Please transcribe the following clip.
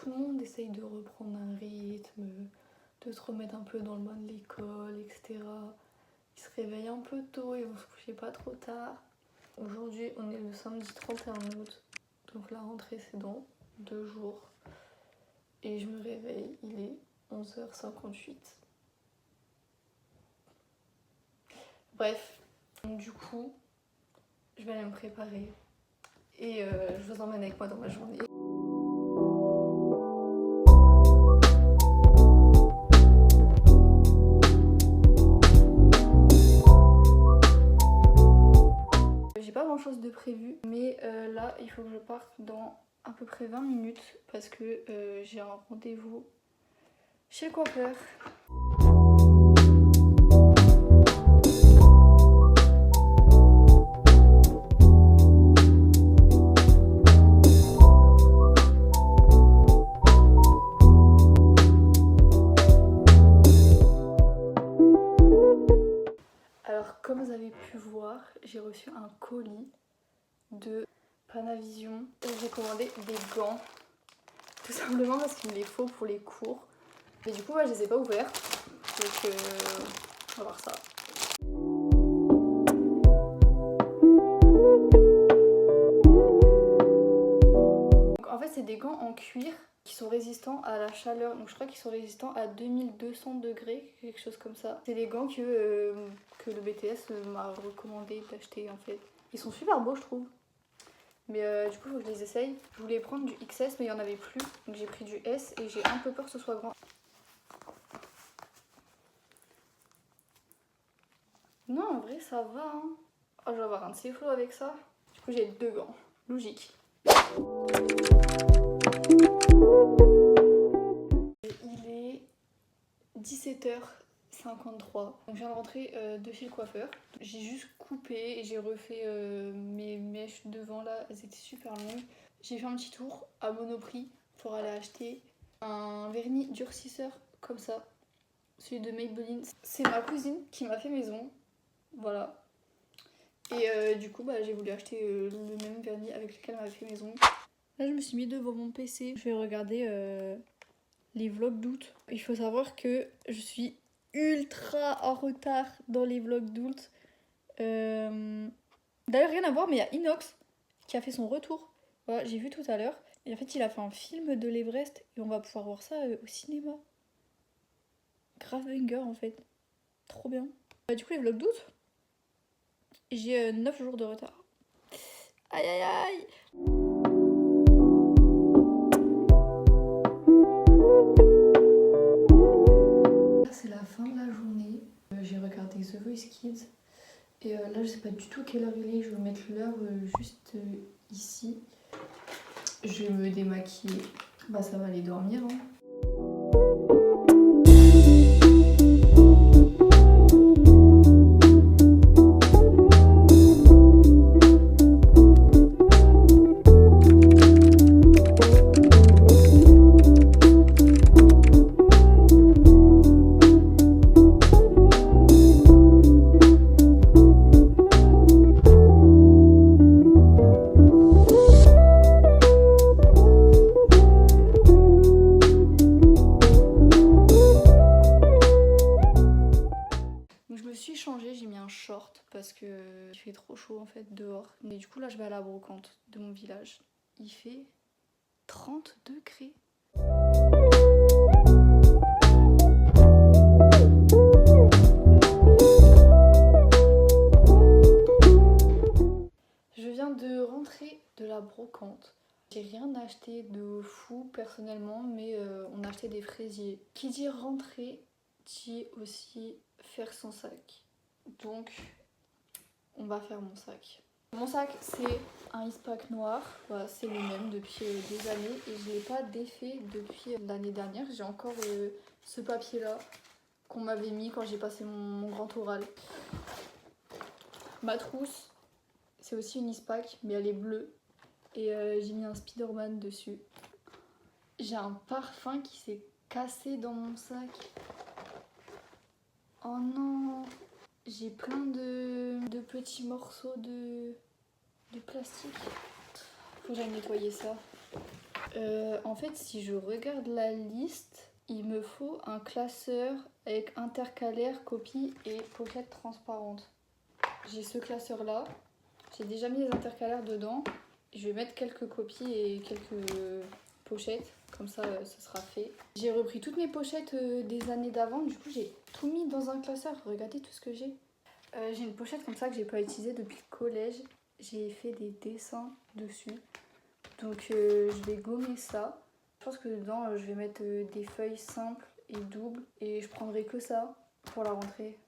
tout le monde essaye de reprendre un rythme, de se remettre un peu dans le bain de l'école, etc. Ils se réveillent un peu tôt, ils vont se coucher pas trop tard. Aujourd'hui, on est le samedi 31 août, donc la rentrée c'est dans 2 jours. Et je me réveille, il est 11h58. Bref, donc du coup, je vais aller me préparer et je vous emmène avec moi dans ma journée. J'ai pas grand chose de prévu, mais là il faut que je parte dans à peu près 20 minutes parce que j'ai un rendez-vous chez le coiffeur. Alors comme vous avez pu voir, j'ai reçu un colis de Panavision et j'ai commandé des gants, tout simplement parce qu'il me les faut pour les cours. Mais du coup moi je les ai pas ouverts, donc on va voir ça. Donc en fait c'est des gants en cuir qui sont résistants à la chaleur, donc je crois qu'ils sont résistants à 2200 degrés, quelque chose comme ça. C'est des gants que le BTS m'a recommandé d'acheter en fait. Ils sont super beaux je trouve. Mais du coup, il faut que je les essaye. Je voulais prendre du XS, mais il n'y en avait plus. Donc j'ai pris du S et j'ai un peu peur que ce soit grand. Non, en vrai, ça va. Hein. Oh, je vais avoir un de ces flots avec ça. Du coup, j'ai 2 gants. Logique. Il est 17h53. Donc je viens de rentrer de chez le coiffeur. J'ai juste coupé et j'ai refait mes mèches devant là. Elles étaient super longues. J'ai fait un petit tour à Monoprix pour aller acheter un vernis durcisseur comme ça. Celui de Maybelline. C'est ma cousine qui m'a fait maison. Voilà. Et du coup, j'ai voulu acheter le même vernis avec lequel elle m'a fait maison. Là, je me suis mis devant mon PC. Je vais regarder les vlogs d'août. Il faut savoir que je suis ultra en retard dans les vlogs d'août. D'ailleurs, rien à voir, mais il y a Inox qui a fait son retour. Voilà, j'ai vu tout à l'heure. Et en fait, il a fait un film de l'Everest et on va pouvoir voir ça au cinéma. Grave banger en fait. Trop bien. Du coup, les vlogs d'août, j'ai 9 jours de retard. Aïe aïe aïe. C'est la fin de la journée. J'ai regardé The Voice Kids. Et là, je sais pas du tout quelle heure il est. Je vais mettre l'heure juste ici. Je vais me démaquiller. Ça va aller dormir. Hein. Parce que il fait trop chaud en fait dehors. Mais du coup là je vais à la brocante de mon village. Il fait 30 degrés. Je viens de rentrer de la brocante. J'ai rien acheté de fou personnellement, mais on a acheté des fraisiers. Qui dit rentrer dit aussi faire son sac. Donc on va faire mon sac. Mon sac c'est un Eastpak noir, voilà, c'est le même depuis des années et je l'ai pas défait depuis l'année dernière. J'ai encore ce papier là qu'on m'avait mis quand j'ai passé mon grand oral. Ma trousse c'est aussi une Eastpak mais elle est bleue et j'ai mis un Spiderman dessus. J'ai un parfum qui s'est cassé dans mon sac. Oh non! J'ai plein de petits morceaux de plastique. Faut que j'aille nettoyer ça. En fait, si je regarde la liste, il me faut un classeur avec intercalaire, copie et pochette transparente. J'ai ce classeur là, j'ai déjà mis les intercalaires dedans. Je vais mettre quelques copies et quelques pochettes, comme ça ce sera fait. J'ai repris toutes mes pochettes des années d'avant, du coup j'ai tout mis dans un classeur. Regardez tout ce que j'ai. J'ai une pochette comme ça que j'ai pas utilisée depuis le collège. J'ai fait des dessins dessus. Donc je vais gommer ça. Je pense que dedans je vais mettre des feuilles simples et doubles. Et je prendrai que ça pour la rentrée.